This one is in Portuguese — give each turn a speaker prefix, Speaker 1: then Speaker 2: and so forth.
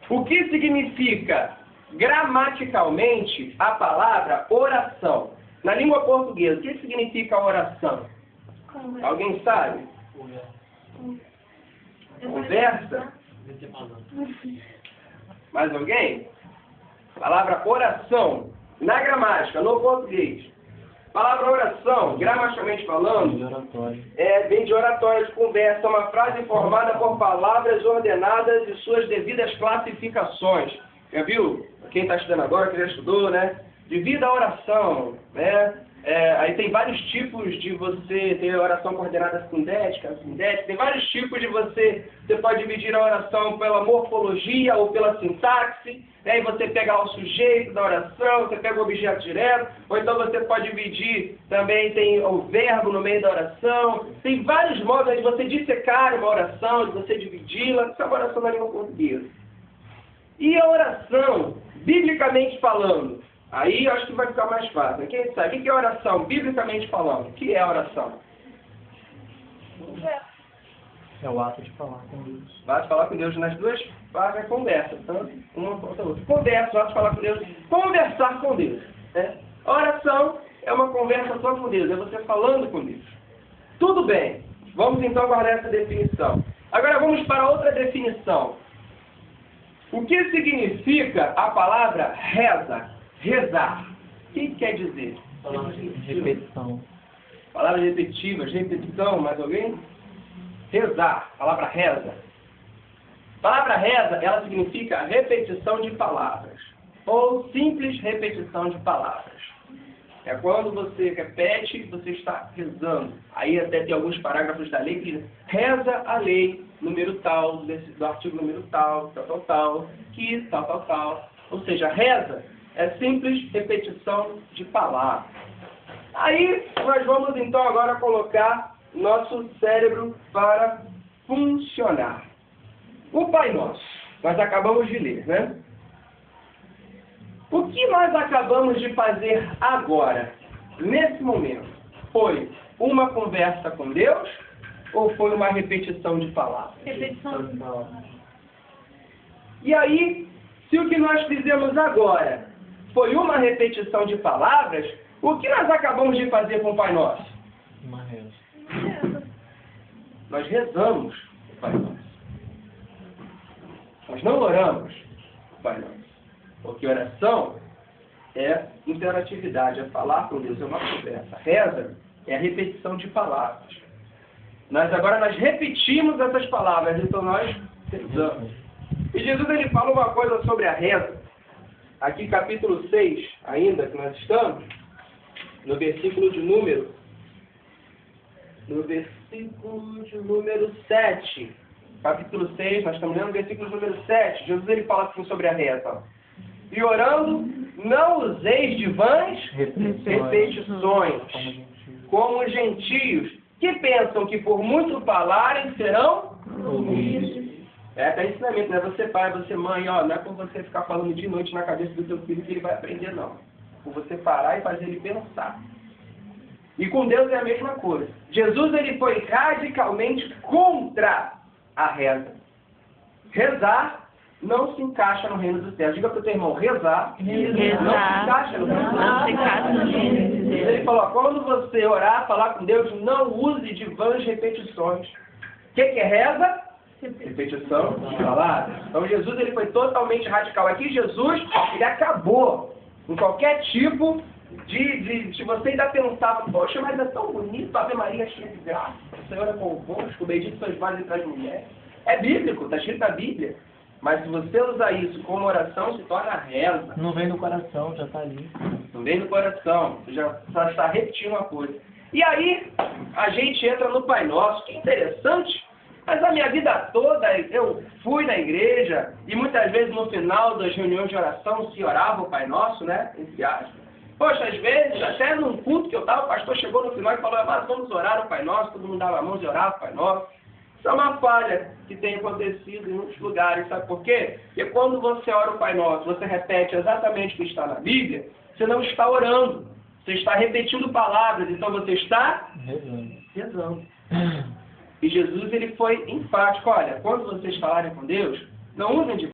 Speaker 1: O que significa gramaticalmente a palavra oração? Na língua portuguesa, o que significa oração? Alguém sabe? Conversa? Mais alguém? Palavra oração, na gramática, no português. Palavra oração, gramaticalmente falando, vem de oratório, de conversa, uma frase formada por palavras ordenadas e suas devidas classificações. Já viu? Quem está estudando agora, que já estudou, né? Devido à oração, né? Aí tem vários tipos de você ter oração coordenada sindética, tem vários tipos de você pode dividir a oração pela morfologia ou pela sintaxe, né? E você pega lá o sujeito da oração, você pega o objeto direto, ou então você pode dividir, também tem o verbo no meio da oração, tem vários modos de você dissecar uma oração, de você dividi-la, isso é uma oração na língua portuguesa. E a oração, biblicamente falando, aí eu acho que vai ficar mais fácil. Quem sabe? O que é oração, biblicamente falando? O que é oração?
Speaker 2: É o ato de falar com Deus.
Speaker 1: O ato de falar com Deus nas duas partes é conversa. Tanto uma contra a outra. Conversa, o ato de falar com Deus, conversar com Deus. Né? A oração é uma conversa só com Deus, é você falando com Deus. Tudo bem. Vamos então guardar essa definição. Agora vamos para outra definição. O que significa a palavra reza? Rezar. O que quer dizer?
Speaker 2: Repetição.
Speaker 1: Palavras repetitivas, repetição, mais alguém? Rezar. Palavra reza. Palavra reza, ela significa repetição de palavras. Ou simples repetição de palavras. É quando você repete, você está rezando. Aí até tem alguns parágrafos da lei que dizem, reza a lei, número tal, do artigo número tal, que tal. Ou seja, reza é simples repetição de palavras. Aí nós vamos então agora colocar nosso cérebro para funcionar. O Pai Nosso, nós acabamos de ler, né? O que nós acabamos de fazer agora, nesse momento, foi uma conversa com Deus ou foi uma repetição de palavras?
Speaker 3: Repetição de palavras.
Speaker 1: E aí, se o que nós fizemos agora foi uma repetição de palavras, o que nós acabamos de fazer com o Pai Nosso?
Speaker 2: Uma reza.
Speaker 1: Nós rezamos o Pai Nosso. Nós não oramos o Pai Nosso. Porque oração é interatividade, é falar com Deus, é uma conversa. Reza é a repetição de palavras. Agora nós repetimos essas palavras, então nós rezamos. E Jesus ele fala uma coisa sobre a reza. Aqui capítulo 6, ainda que nós estamos, no versículo de número 7. Capítulo 6, nós estamos lendo o versículo número 7. Jesus ele fala assim sobre a reza. E orando, não useis de vãs repetições, como os gentios, que pensam que por muito falarem serão ouvidos. É até ensinamento, né? Você pai, você mãe, ó, não é por você ficar falando de noite na cabeça do seu filho que ele vai aprender, não. Por você parar e fazer ele pensar. E com Deus é a mesma coisa. Jesus ele foi radicalmente contra a reza. Rezar não se encaixa no reino dos céus. Diga para o teu irmão, rezar não se encaixa no reino dos céus.
Speaker 3: Não se encaixa no reino dos céus.
Speaker 1: Ele falou, quando você orar, falar com Deus, não use de vãs repetições. O que é reza? Repetição de palavras. Então Jesus ele foi totalmente radical. Aqui Jesus ele acabou com qualquer tipo de você ainda pensava, poxa, mas é tão bonito, Ave Maria cheia de graça, o Senhor é convosco, bendito sois vós entre as mulheres. É bíblico, está escrito na Bíblia. Mas se você usar isso como oração, se torna reza.
Speaker 2: Não vem do coração, já está ali.
Speaker 1: Não vem do coração, você já só está repetindo uma coisa. E aí, a gente entra no Pai Nosso, que interessante, mas a minha vida toda eu fui na igreja, e muitas vezes no final das reuniões de oração se orava o Pai Nosso, né? Entre aspas. Poxa, às vezes, até num culto que eu estava, o pastor chegou no final e falou, mas vamos orar o Pai Nosso, todo mundo dava a mão e orava o Pai Nosso. Isso é uma falha que tem acontecido em muitos lugares, sabe por quê? Porque quando você ora o Pai Nosso, você repete exatamente o que está na Bíblia, você não está orando, você está repetindo palavras, então você está rezando. E Jesus ele foi enfático, olha, quando vocês falarem com Deus, não usem de